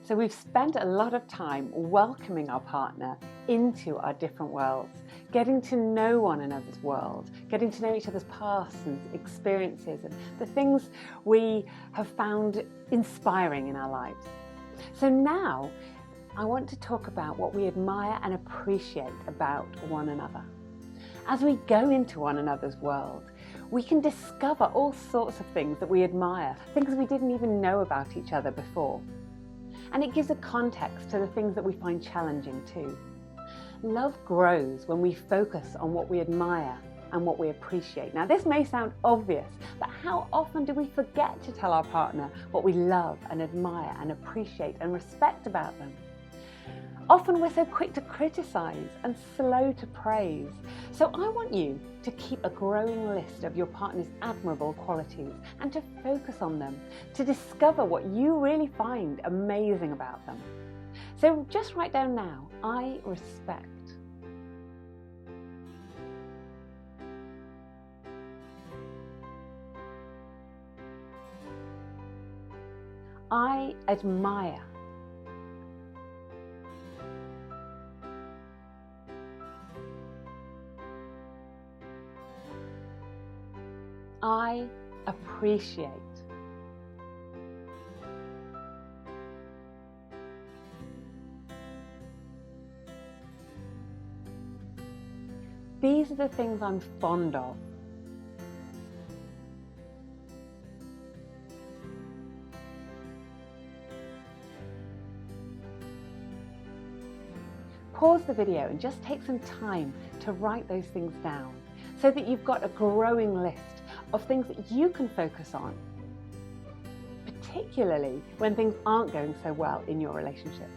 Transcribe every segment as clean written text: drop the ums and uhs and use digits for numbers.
So we've spent a lot of time welcoming our partner into our different worlds, getting to know one another's world, getting to know each other's pasts and experiences and the things we have found inspiring in our lives. So now I want to talk about what we admire and appreciate about one another. As we go into one another's world, we can discover all sorts of things that we admire, things we didn't even know about each other before. And it gives a context to the things that we find challenging too. Love grows when we focus on what we admire and what we appreciate. Now, this may sound obvious, but how often do we forget to tell our partner what we love and admire and appreciate and respect about them? Often we're so quick to criticize and slow to praise. So I want you to keep a growing list of your partner's admirable qualities and to focus on them, to discover what you really find amazing about them. So just write down now, I respect. I admire. I appreciate. These are the things I'm fond of. Pause the video and just take some time to write those things down so that you've got a growing list of things that you can focus on, particularly when things aren't going so well in your relationship.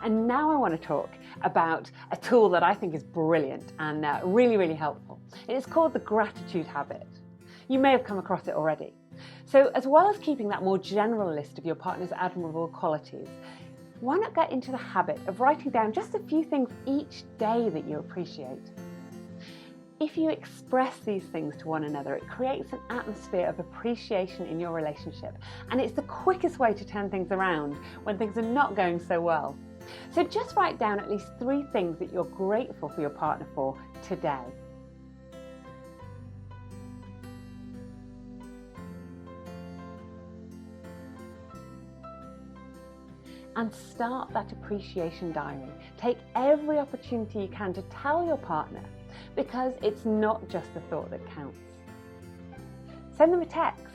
And now I want to talk about a tool that I think is brilliant and really helpful. It is called the gratitude habit. You may have come across it already. So as well as keeping that more general list of your partner's admirable qualities, why not get into the habit of writing down just a few things each day that you appreciate? If you express these things to one another, it creates an atmosphere of appreciation in your relationship, and it's the quickest way to turn things around when things are not going so well. So just write down at least 3 things that you're grateful for your partner for today. And start that appreciation diary. Take every opportunity you can to tell your partner, because it's not just the thought that counts. Send them a text.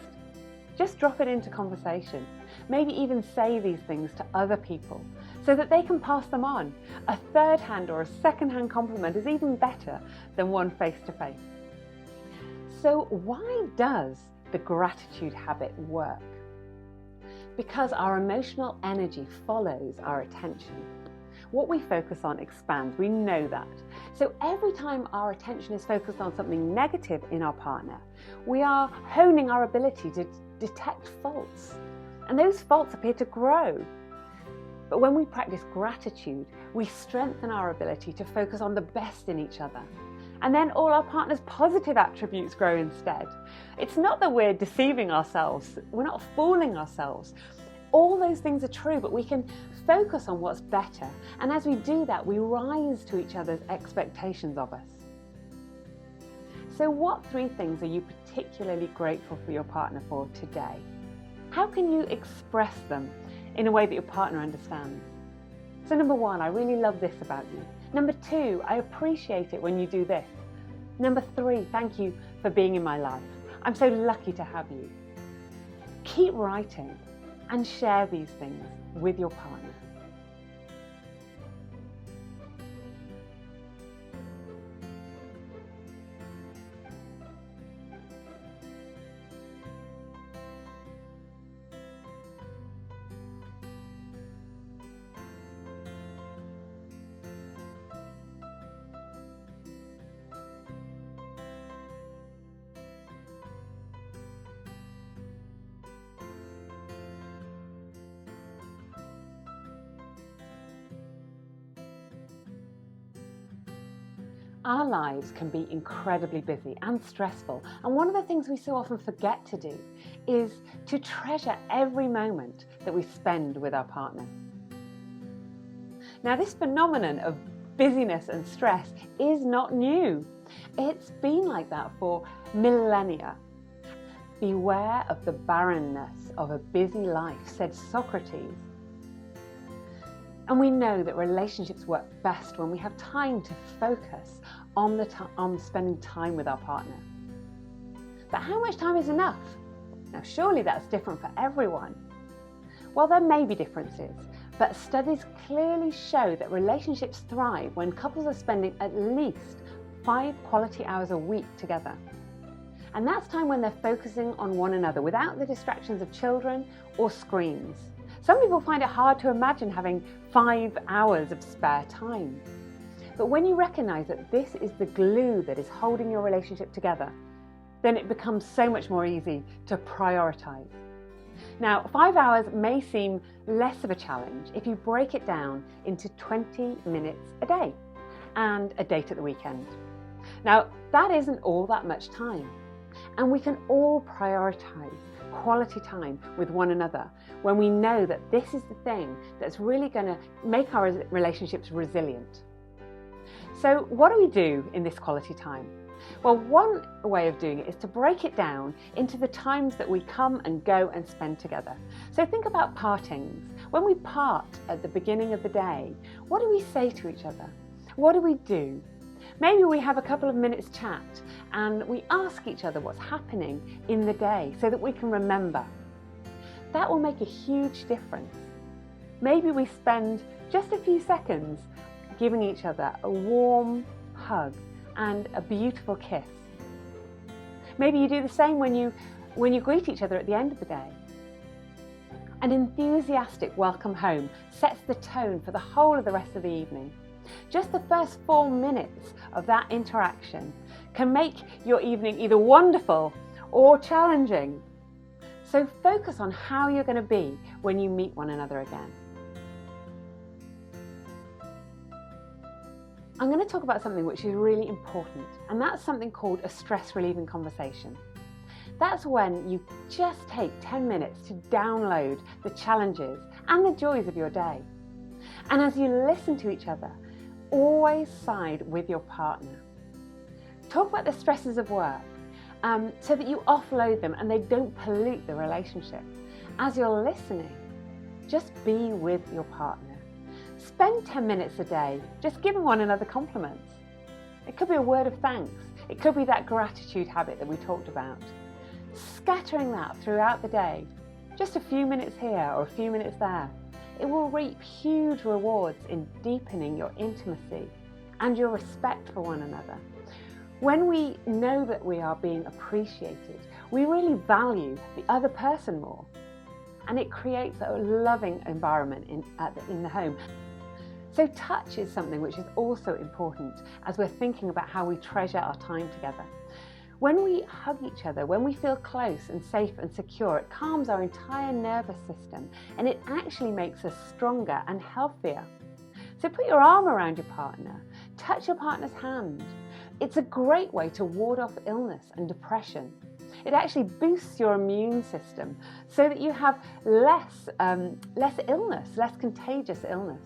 Just drop it into conversation. Maybe even say these things to other people so that they can pass them on. A third-hand or a second-hand compliment is even better than one face-to-face. So why does the gratitude habit work? Because our emotional energy follows our attention. What we focus on expands, we know that. So every time our attention is focused on something negative in our partner, we are honing our ability to detect faults. And those faults appear to grow. But when we practice gratitude, we strengthen our ability to focus on the best in each other. And then all our partner's positive attributes grow instead. It's not that we're deceiving ourselves, we're not fooling ourselves. All those things are true, but we can focus on what's better. And as we do that, we rise to each other's expectations of us. So what 3 things are you particularly grateful for your partner for today? How can you express them in a way that your partner understands? So number 1, I really love this about you. Number 2, I appreciate it when you do this. Number 3, thank you for being in my life. I'm so lucky to have you. Keep writing and share these things with your partner. Our lives can be incredibly busy and stressful, and one of the things we so often forget to do is to treasure every moment that we spend with our partner. Now, this phenomenon of busyness and stress is not new. It's been like that for millennia. Beware of the barrenness of a busy life, said Socrates. And we know that relationships work best when we have time to focus on spending time with our partner. But how much time is enough? Now, surely that's different for everyone. Well, there may be differences, but studies clearly show that relationships thrive when couples are spending at least 5 quality hours a week together. And that's time when they're focusing on one another without the distractions of children or screens. Some people find it hard to imagine having 5 hours of spare time. But when you recognise that this is the glue that is holding your relationship together, then it becomes so much more easy to prioritise. Now, 5 hours may seem less of a challenge if you break it down into 20 minutes a day and a date at the weekend. Now, that isn't all that much time, and we can all prioritise quality time with one another when we know that this is the thing that's really going to make our relationships resilient. So what do we do in this quality time? Well, one way of doing it is to break it down into the times that we come and go and spend together. So think about partings. When we part at the beginning of the day, what do we say to each other? What do we do? Maybe we have a couple of minutes chat and we ask each other what's happening in the day so that we can remember. That will make a huge difference. Maybe we spend just a few seconds giving each other a warm hug and a beautiful kiss. Maybe you do the same when you greet each other at the end of the day. An enthusiastic welcome home sets the tone for the whole of the rest of the evening. Just the first 4 minutes of that interaction can make your evening either wonderful or challenging. So focus on how you're going to be when you meet one another again. I'm going to talk about something which is really important, and that's something called a stress relieving conversation. That's when you just take 10 minutes to download the challenges and the joys of your day. And as you listen to each other, always side with your partner. Talk about the stresses of work so that you offload them and they don't pollute the relationship. As you're listening, just be with your partner. Spend 10 minutes a day just giving one another compliments. It could be a word of thanks. It could be that gratitude habit that we talked about. Scattering that throughout the day, just a few minutes here or a few minutes there, it will reap huge rewards in deepening your intimacy and your respect for one another. When we know that we are being appreciated, we really value the other person more, and it creates a loving environment in the home. So touch is something which is also important as we're thinking about how we treasure our time together. When we hug each other, when we feel close and safe and secure, it calms our entire nervous system and it actually makes us stronger and healthier. So put your arm around your partner, touch your partner's hand. It's a great way to ward off illness and depression. It actually boosts your immune system so that you have less illness, less contagious illness.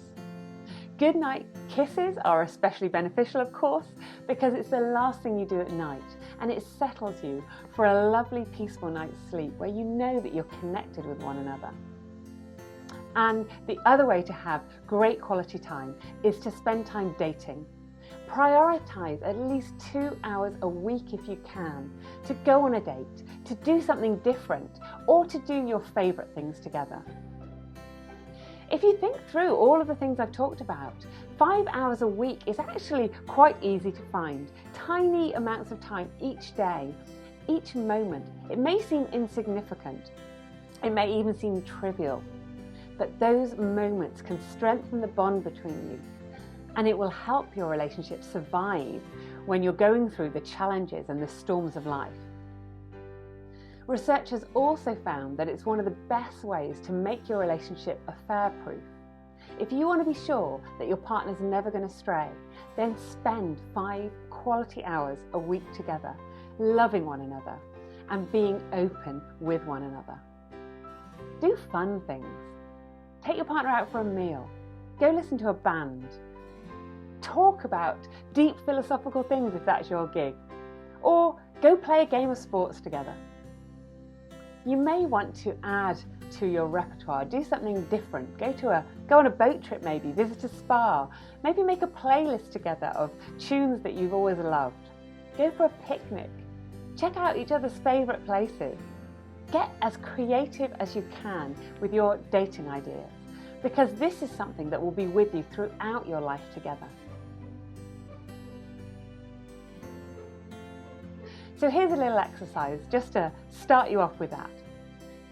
Goodnight kisses are especially beneficial, of course, because it's the last thing you do at night and it settles you for a lovely, peaceful night's sleep where you know that you're connected with one another. And the other way to have great quality time is to spend time dating. Prioritise at least 2 hours a week if you can to go on a date, to do something different, or to do your favourite things together. If you think through all of the things I've talked about, 5 hours a week is actually quite easy to find. Tiny amounts of time each day, each moment. It may seem insignificant. It may even seem trivial. But those moments can strengthen the bond between you, and it will help your relationship survive when you're going through the challenges and the storms of life. Research has also found that it's one of the best ways to make your relationship affair-proof. If you want to be sure that your partner's never going to stray, then spend 5 quality hours a week together, loving one another and being open with one another. Do fun things. Take your partner out for a meal. Go listen to a band. Talk about deep philosophical things if that's your gig. Or go play a game of sports together. You may want to add to your repertoire, do something different. Go on a boat trip maybe, visit a spa, maybe make a playlist together of tunes that you've always loved. Go for a picnic. Check out each other's favourite places. Get as creative as you can with your dating ideas, because this is something that will be with you throughout your life together. So here's a little exercise just to start you off with that.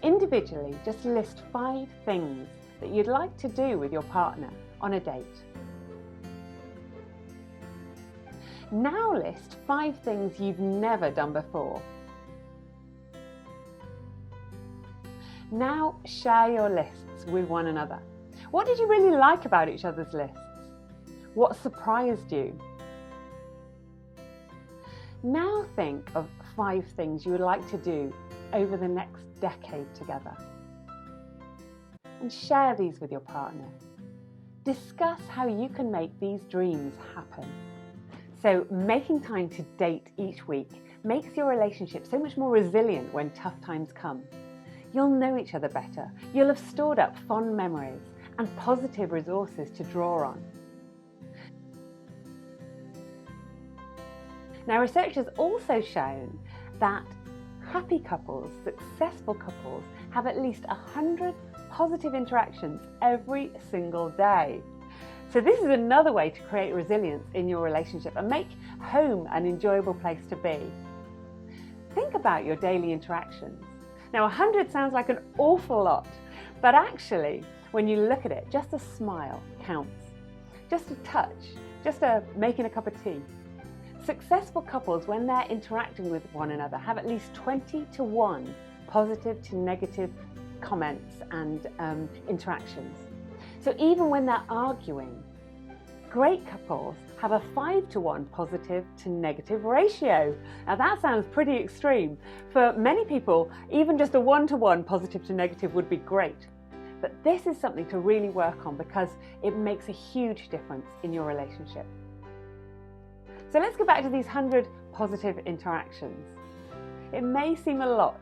Individually, just list 5 things that you'd like to do with your partner on a date. Now list 5 things you've never done before. Now share your lists with one another. What did you really like about each other's lists? What surprised you? Now think of 5 things you would like to do over the next decade together. And share these with your partner. Discuss how you can make these dreams happen. So making time to date each week makes your relationship so much more resilient when tough times come. You'll know each other better. You'll have stored up fond memories and positive resources to draw on. Now, research has also shown that happy couples, successful couples, have at least 100 positive interactions every single day. So this is another way to create resilience in your relationship and make home an enjoyable place to be. Think about your daily interactions. Now, 100 sounds like an awful lot, but actually, when you look at it, just a smile counts. Just a touch, just making a cup of tea. Successful couples, when they're interacting with one another, have at least 20-to-1 positive to negative comments and interactions. So even when they're arguing, great couples have a 5-to-1 positive to negative ratio. Now that sounds pretty extreme. For many people, even just a 1-to-1 positive to negative would be great. But this is something to really work on because it makes a huge difference in your relationship. So let's go back to these 100 positive interactions. It may seem a lot,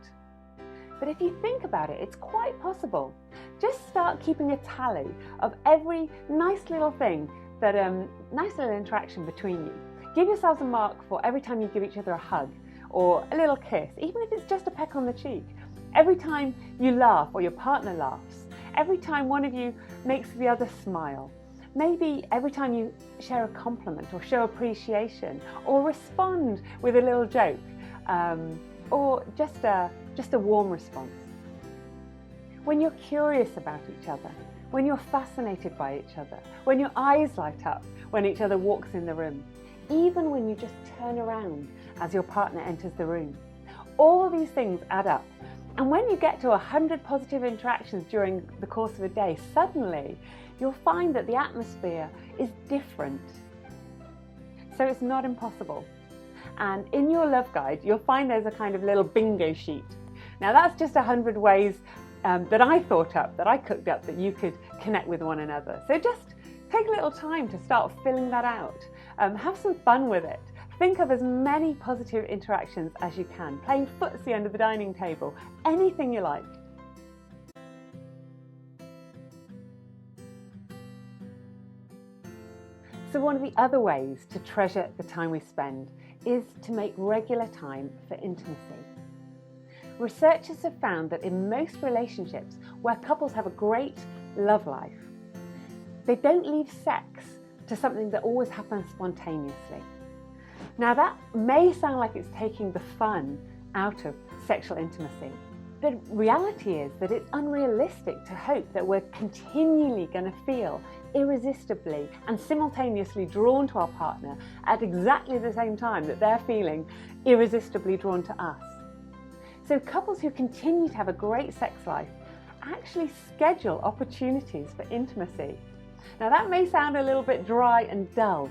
but if you think about it, it's quite possible. Just start keeping a tally of every nice little thing, nice little interaction between you. Give yourselves a mark for every time you give each other a hug or a little kiss, even if it's just a peck on the cheek. Every time you laugh or your partner laughs. Every time one of you makes the other smile. Maybe every time you share a compliment or show appreciation or respond with a little joke or just a warm response. When you're curious about each other, when you're fascinated by each other, when your eyes light up when each other walks in the room, even when you just turn around as your partner enters the room. All these things add up. And when you get to 100 positive interactions during the course of a day, suddenly you'll find that the atmosphere is different. So it's not impossible. And in your love guide, you'll find there's a kind of little bingo sheet. Now that's just 100 ways that I thought up, that I cooked up, that you could connect with one another. So just take a little time to start filling that out. Have some fun with it. Think of as many positive interactions as you can, playing footsie under the dining table, anything you like. So one of the other ways to treasure the time we spend is to make regular time for intimacy. Researchers have found that in most relationships where couples have a great love life, they don't leave sex to something that always happens spontaneously. Now that may sound like it's taking the fun out of sexual intimacy. The reality is that it's unrealistic to hope that we're continually going to feel irresistibly and simultaneously drawn to our partner at exactly the same time that they're feeling irresistibly drawn to us. So couples who continue to have a great sex life actually schedule opportunities for intimacy. Now that may sound a little bit dry and dull,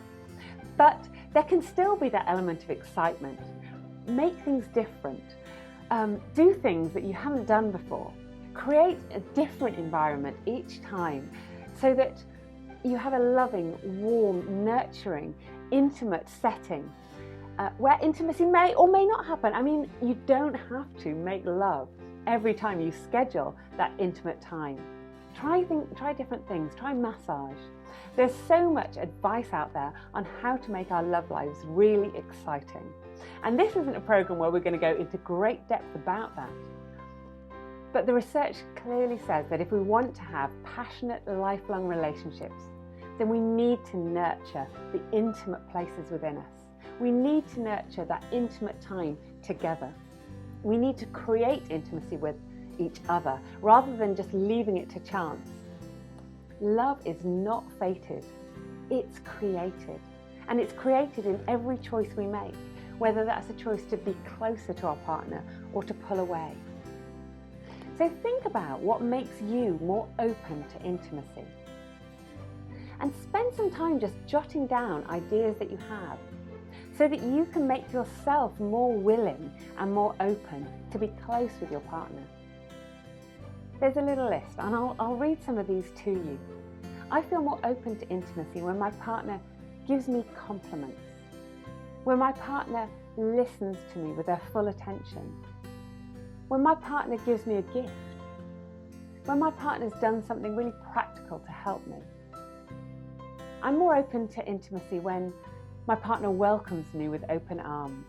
but there can still be that element of excitement. Make things different. Do things that you haven't done before. Create a different environment each time so that you have a loving, warm, nurturing, intimate setting where intimacy may or may not happen. I mean, you don't have to make love every time you schedule that intimate time. Try different things, try massage. There's so much advice out there on how to make our love lives really exciting. And this isn't a program where we're going to go into great depth about that. But the research clearly says that if we want to have passionate, lifelong relationships, then we need to nurture the intimate places within us. We need to nurture that intimate time together. We need to create intimacy with each other rather than just leaving it to chance. Love is not fated, it's created. And it's created in every choice we make, whether that's a choice to be closer to our partner or to pull away. So think about what makes you more open to intimacy. And spend some time just jotting down ideas that you have so that you can make yourself more willing and more open to be close with your partner. There's a little list, and I'll read some of these to you. I feel more open to intimacy when my partner gives me compliments, when my partner listens to me with their full attention, when my partner gives me a gift, when my partner's done something really practical to help me. I'm more open to intimacy when my partner welcomes me with open arms,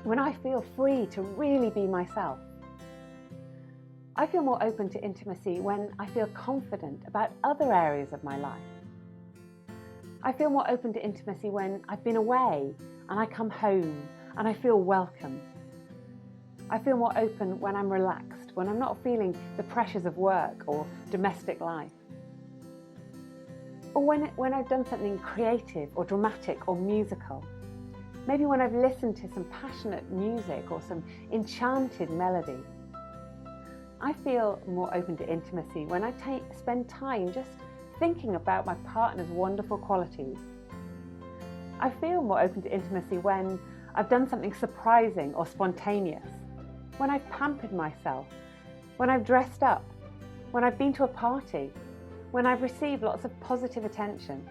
when I feel free to really be myself. I feel more open to intimacy when I feel confident about other areas of my life. I feel more open to intimacy when I've been away and I come home and I feel welcome. I feel more open when I'm relaxed, when I'm not feeling the pressures of work or domestic life. Or when I've done something creative or dramatic or musical. Maybe when I've listened to some passionate music or some enchanted melody. I feel more open to intimacy when I spend time just thinking about my partner's wonderful qualities. I feel more open to intimacy when I've done something surprising or spontaneous, when I've pampered myself, when I've dressed up, when I've been to a party, when I've received lots of positive attention.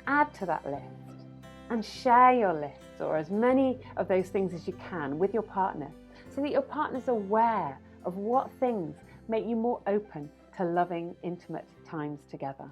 Add to that list and share your lists, or as many of those things as you can, with your partner, so that your partner's aware of what things make you more open to loving, intimate times together.